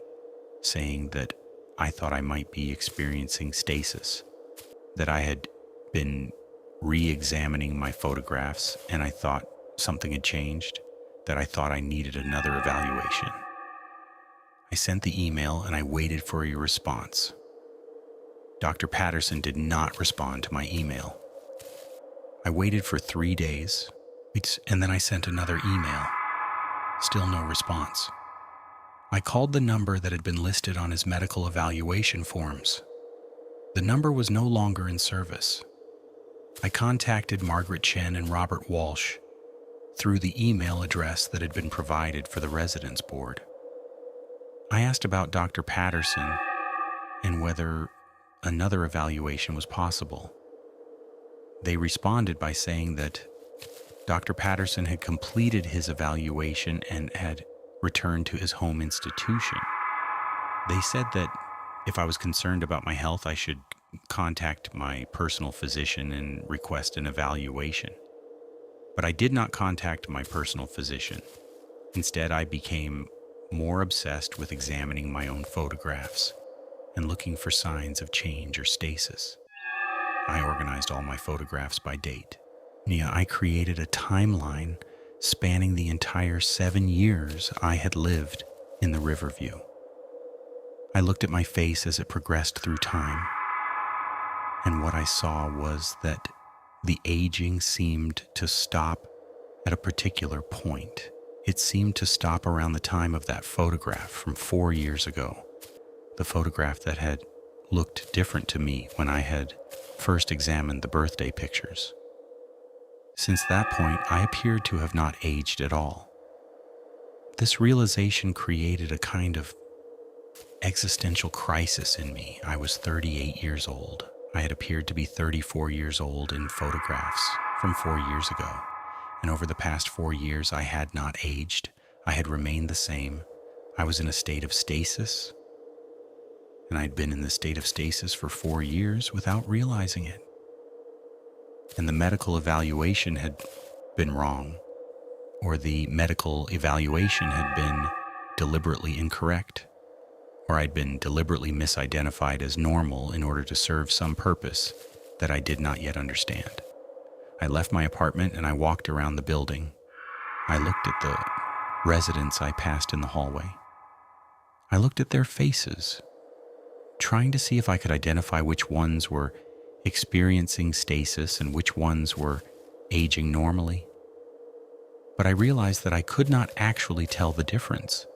saying that I thought I might be experiencing stasis, that I had been re-examining my photographs and I thought something had changed, that I thought I needed another evaluation. I sent the email and I waited for a response. Dr. Patterson did not respond to my email. I waited for 3 days, and then I sent another email. Still no response. I called the number that had been listed on his medical evaluation forms. The number was no longer in service. I contacted Margaret Chen and Robert Walsh through the email address that had been provided for the residence board. I asked about Dr. Patterson and whether another evaluation was possible. They responded by saying that Dr. Patterson had completed his evaluation and had returned to his home institution. They said that if I was concerned about my health, I should contact my personal physician and request an evaluation. But I did not contact my personal physician. Instead, I became more obsessed with examining my own photographs and looking for signs of change or stasis. I organized all my photographs by date. I created a timeline spanning the entire 7 years I had lived in the Riverview. I looked at my face as it progressed through time, and what I saw was that the aging seemed to stop at a particular point. It seemed to stop around the time of that photograph from 4 years ago. The photograph that had looked different to me when I had first examined the birthday pictures. Since that point, I appeared to have not aged at all. This realization created a kind of existential crisis in me. I was 38 years old. I had appeared to be 34 years old in photographs from 4 years ago. And over the past 4 years, I had not aged. I had remained the same. I was in a state of stasis. And I'd been in the state of stasis for 4 years without realizing it. And the medical evaluation had been wrong, or the medical evaluation had been deliberately incorrect, or I'd been deliberately misidentified as normal in order to serve some purpose that I did not yet understand. I left my apartment and I walked around the building. I looked at the residents I passed in the hallway. I looked at their faces, trying to see if I could identify which ones were experiencing stasis and which ones were aging normally. But I realized that I could not actually tell the difference.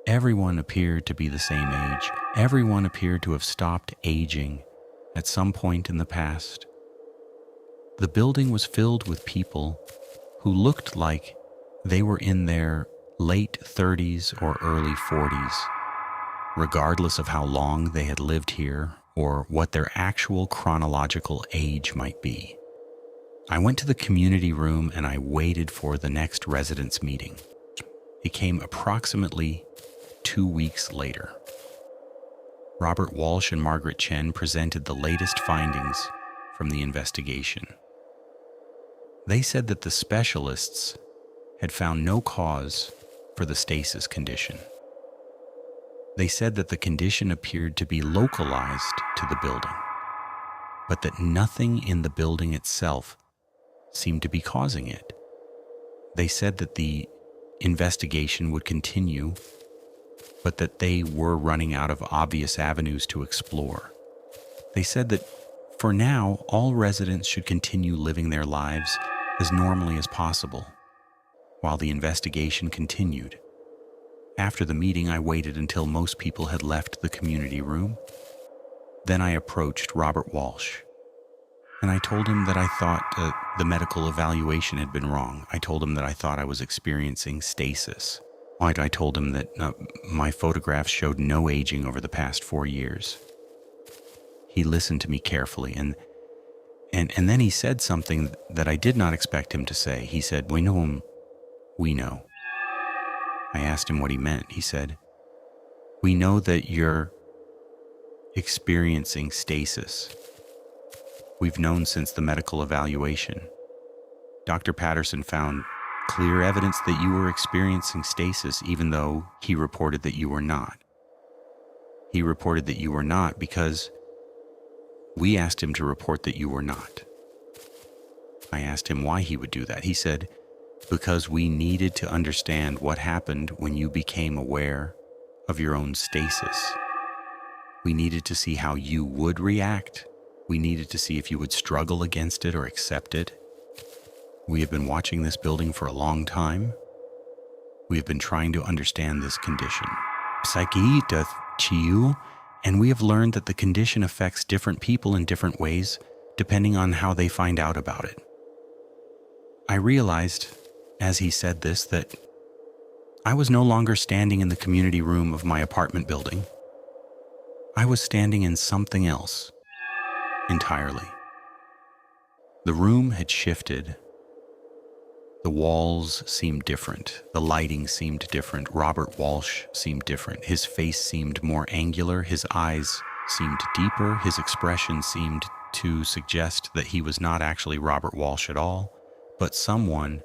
Everyone appeared to be the same age. Everyone appeared to have stopped aging at some point in the past. The building was filled with people who looked like they were in their late 30s or early 40s. Regardless of how long they had lived here or what their actual chronological age might be. I went to the community room and I waited for the next residents' meeting. It came approximately 2 weeks later. Robert Walsh and Margaret Chen presented the latest findings from the investigation. They said that the specialists had found no cause for the stasis condition. They said that the condition appeared to be localized to the building, but that nothing in the building itself seemed to be causing it. They said that the investigation would continue, but that they were running out of obvious avenues to explore. They said that for now, all residents should continue living their lives as normally as possible, while the investigation continued. After the meeting, I waited until most people had left the community room. Then I approached Robert Walsh, and I told him that I thought the medical evaluation had been wrong. I told him that I thought I was experiencing stasis. I told him that my photographs showed no aging over the past 4 years. He listened to me carefully, and then he said something that I did not expect him to say. He said, "We know him. We know." I asked him what he meant. He said, "We know that you're experiencing stasis. We've known since the medical evaluation. Dr. Patterson found clear evidence that you were experiencing stasis, even though he reported that you were not. He reported that you were not because we asked him to report that you were not." I asked him why he would do that. He said, "Because we needed to understand what happened when you became aware of your own stasis. We needed to see how you would react. We needed to see if you would struggle against it or accept it. We have been watching this building for a long time. We have been trying to understand this condition. And we have learned that the condition affects different people in different ways, depending on how they find out about it." I realized, as he said this, that I was no longer standing in the community room of my apartment building. I was standing in something else entirely. The room had shifted. The walls seemed different. The lighting seemed different. Robert Walsh seemed different. His face seemed more angular. His eyes seemed deeper. His expression seemed to suggest that he was not actually Robert Walsh at all, but someone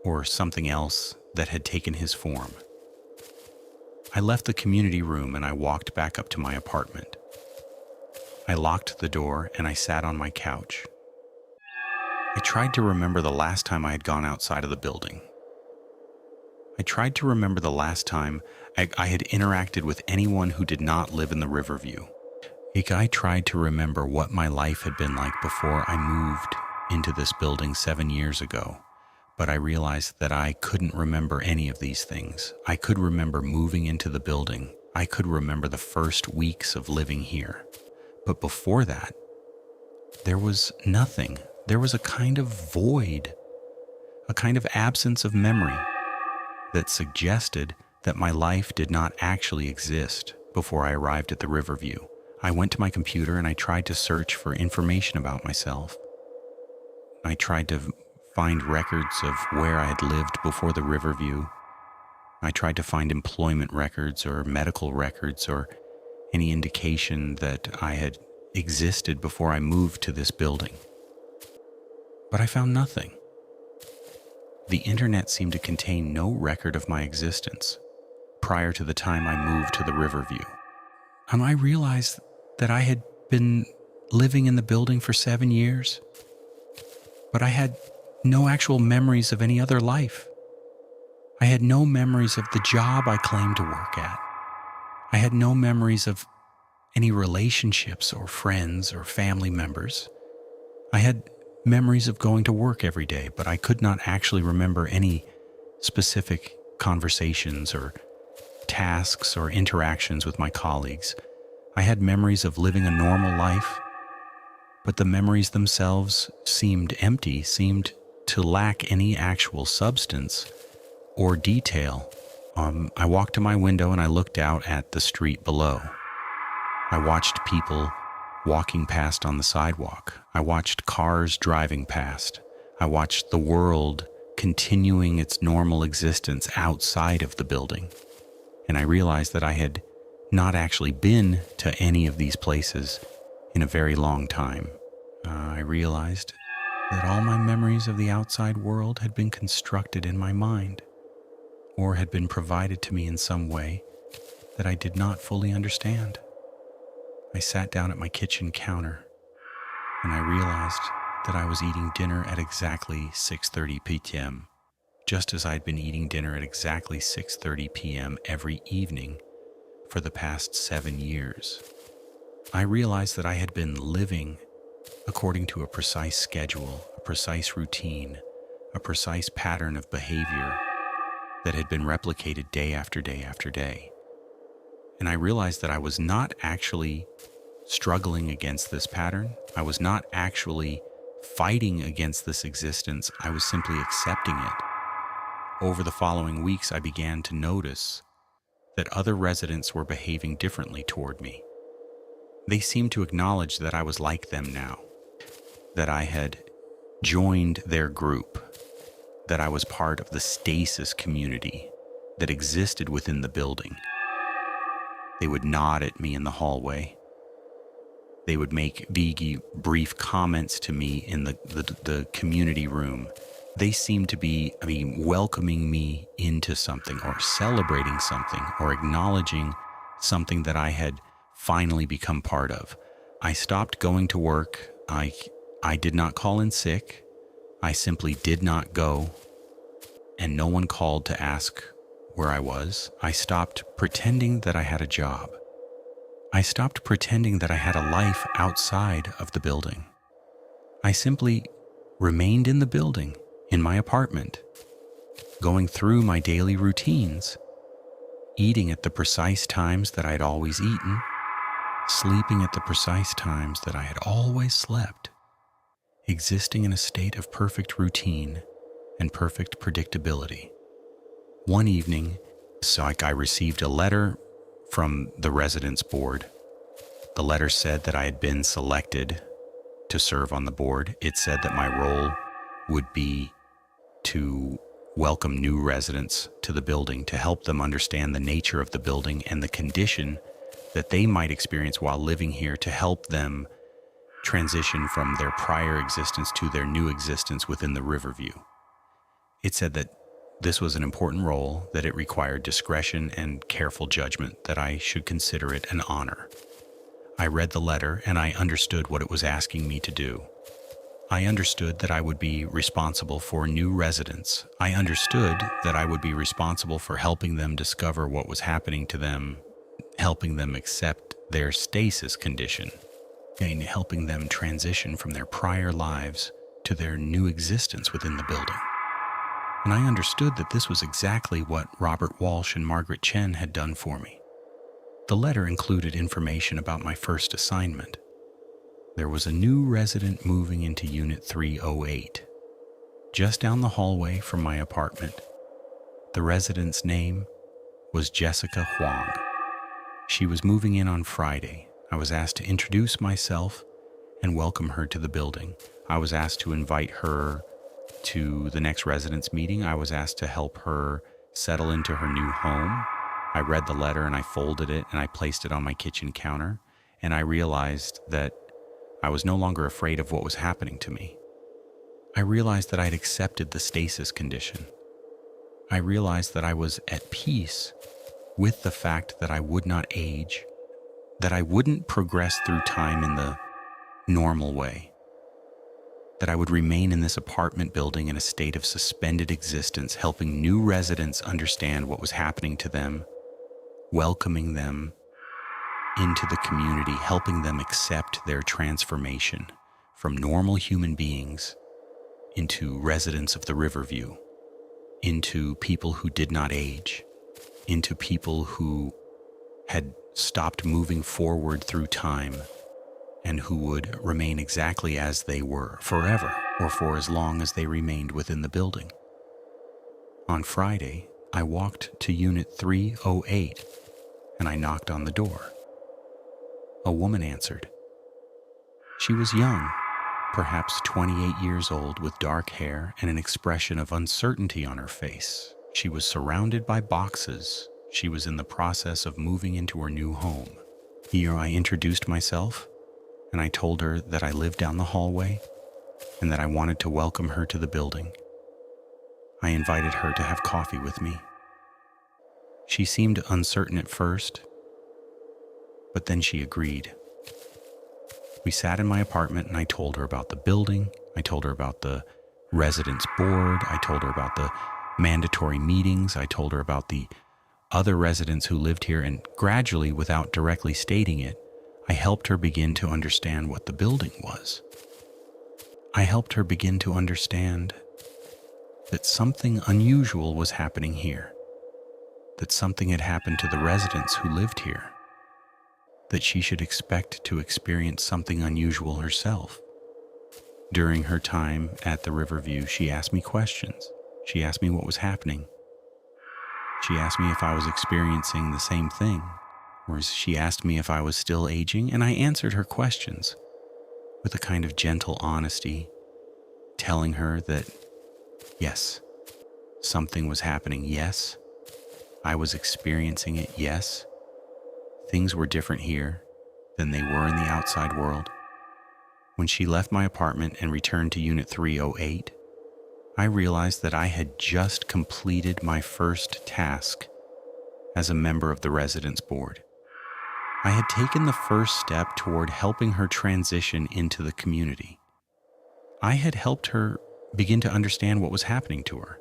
or something else that had taken his form. I left the community room and I walked back up to my apartment. I locked the door and I sat on my couch. I tried to remember the last time I had gone outside of the building. I tried to remember the last time I had interacted with anyone who did not live in the Riverview. I tried to remember what my life had been like before I moved into this building 7 years ago, but I realized that I couldn't remember any of these things. I could remember moving into the building. I could remember the first weeks of living here. But before that, there was nothing. There was a kind of void, a kind of absence of memory that suggested that my life did not actually exist before I arrived at the Riverview. I went to my computer and I tried to search for information about myself. I tried to find records of where I had lived before the Riverview. I tried to find employment records or medical records or any indication that I had existed before I moved to this building. But I found nothing. The internet seemed to contain no record of my existence prior to the time I moved to the Riverview. And I realized that I had been living in the building for 7 years, but I had no actual memories of any other life. I had no memories of the job I claimed to work at. I had no memories of any relationships or friends or family members. I had memories of going to work every day, but I could not actually remember any specific conversations or tasks or interactions with my colleagues. I had memories of living a normal life, but the memories themselves seemed empty, seemed to lack any actual substance or detail. I walked to my window and I looked out at the street below. I watched people walking past on the sidewalk. I watched cars driving past. I watched the world continuing its normal existence outside of the building. And I realized that I had not actually been to any of these places in a very long time. I realized that all my memories of the outside world had been constructed in my mind, or had been provided to me in some way that I did not fully understand. I sat down at my kitchen counter, and I realized that I was eating dinner at exactly 6:30 p.m., just as I'd been eating dinner at exactly 6:30 p.m. every evening for the past 7 years. I realized that I had been living according to a precise schedule, a precise routine, a precise pattern of behavior that had been replicated day after day after day. And I realized that I was not actually struggling against this pattern. I was not actually fighting against this existence. I was simply accepting it, Over the following weeks, I began to notice that other residents were behaving differently toward me. They seemed to acknowledge that I was like them now, that I had joined their group, that I was part of the Stasis community that existed within the building. They would nod at me in the hallway. They would make brief comments to me in the community room. They seemed to be, welcoming me into something or celebrating something or acknowledging something that I had finally become part of. I stopped going to work. I did not call in sick. I simply did not go, and no one called to ask where I was. I stopped pretending that I had a job. I stopped pretending that I had a life outside of the building. I simply remained in the building, in my apartment, going through my daily routines, eating at the precise times that I had always eaten, sleeping at the precise times that I had always slept, existing in a state of perfect routine and perfect predictability. One evening, I received a letter from the residence board. The letter said that I had been selected to serve on the board. It said that my role would be to welcome new residents to the building, to help them understand the nature of the building and the condition that they might experience while living here, to help them transition from their prior existence to their new existence within the Riverview. It said that this was an important role, that it required discretion and careful judgment, that I should consider it an honor. I read the letter and I understood what it was asking me to do. I understood that I would be responsible for new residents. I understood that I would be responsible for helping them discover what was happening to them, helping them accept their stasis condition, and helping them transition from their prior lives to their new existence within the building. And I understood that this was exactly what Robert Walsh and Margaret Chen had done for me. The letter included information about my first assignment. There was a new resident moving into Unit 308, just down the hallway from my apartment. The resident's name was Jessica Huang. She was moving in on Friday. I was asked to introduce myself and welcome her to the building. I was asked to invite her to the next residence meeting. I was asked to help her settle into her new home. I read the letter and I folded it and I placed it on my kitchen counter, and I realized that I was no longer afraid of what was happening to me. I realized that I'd accepted the stasis condition. I realized that I was at peace with the fact that I would not age, that I wouldn't progress through time in the normal way, that I would remain in this apartment building in a state of suspended existence, helping new residents understand what was happening to them, welcoming them into the community, helping them accept their transformation from normal human beings into residents of the Riverview, into people who did not age, into people who had stopped moving forward through time and who would remain exactly as they were forever, or for as long as they remained within the building. On Friday, I walked to Unit 308 and I knocked on the door. A woman answered. She was young, perhaps 28 years old, with dark hair and an expression of uncertainty on her face. She was surrounded by boxes. She was in the process of moving into her new home. Here I introduced myself, and I told her that I lived down the hallway and that I wanted to welcome her to the building. I invited her to have coffee with me. She seemed uncertain at first, but then she agreed. We sat in my apartment and I told her about the building. I told her about the residence board. I told her about the mandatory meetings. I told her about the other residents who lived here, and gradually, without directly stating it, I helped her begin to understand what the building was. I helped her begin to understand that something unusual was happening here, that something had happened to the residents who lived here, that she should expect to experience something unusual herself. During her time at the Riverview, she asked me questions. She asked me what was happening. She asked me if I was experiencing the same thing, or she asked me if I was still aging, and I answered her questions with a kind of gentle honesty, telling her that, yes, something was happening. Yes, I was experiencing it. Yes, things were different here than they were in the outside world. When she left my apartment and returned to Unit 308, I realized that I had just completed my first task as a member of the residence board. I had taken the first step toward helping her transition into the community. I had helped her begin to understand what was happening to her,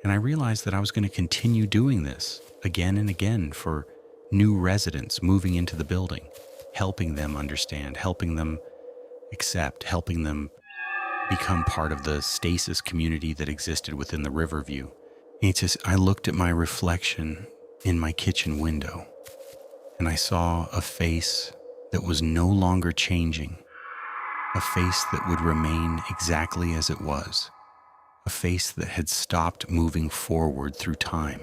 and I realized that I was going to continue doing this again and again for new residents moving into the building, helping them understand, helping them accept, helping them become part of the Stasis community that existed within the Riverview. I looked at my reflection in my kitchen window, and I saw a face that was no longer changing, a face that would remain exactly as it was, a face that had stopped moving forward through time.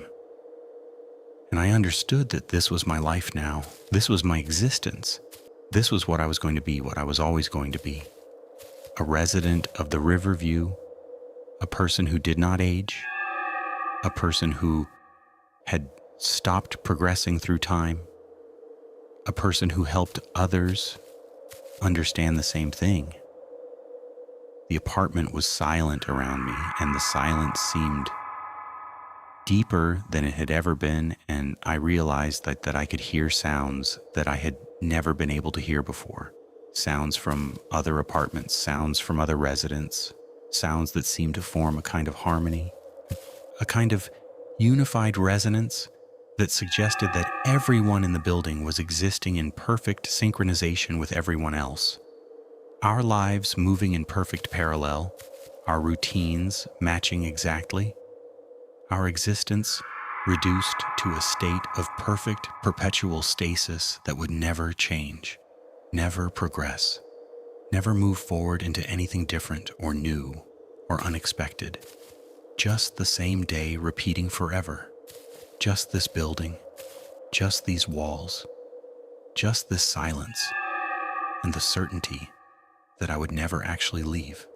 And I understood that this was my life now. This was my existence. This was what I was going to be, what I was always going to be. A resident of the Riverview, a person who did not age, a person who had stopped progressing through time, a person who helped others understand the same thing. The apartment was silent around me, and the silence seemed deeper than it had ever been, and I realized that I could hear sounds that I had never been able to hear before. Sounds from other apartments, sounds from other residents, sounds that seemed to form a kind of harmony, a kind of unified resonance that suggested that everyone in the building was existing in perfect synchronization with everyone else. Our lives moving in perfect parallel, our routines matching exactly, our existence reduced to a state of perfect perpetual stasis that would never change, never progress, never move forward into anything different or new or unexpected. Just the same day repeating forever. Just this building, just these walls, just this silence, and the certainty that I would never actually leave.